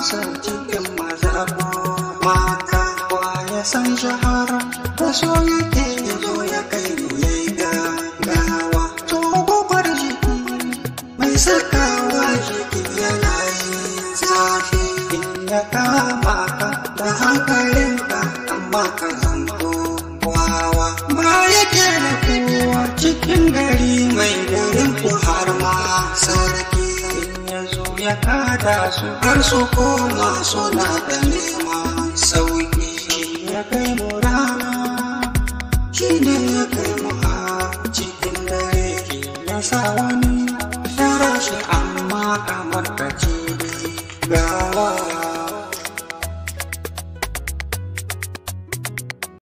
so cikin maza ko mata. Wa ya san shahara da so yake ya zo ya kai ya yi gagawa. To gobar jiki mai sakawa jiki yana yin zafi. In ya kama ka da hankalinka amma ka zanto wawa. Ba yake da kowa cikin gari mai garin ku har ma sarki. Ya kada su har su koma suna da neman sauki. Ya kai mu rana, shi ne ya kai mu a cikin dare. Ya sa wani ya rashi amma kamar ka ce gawa.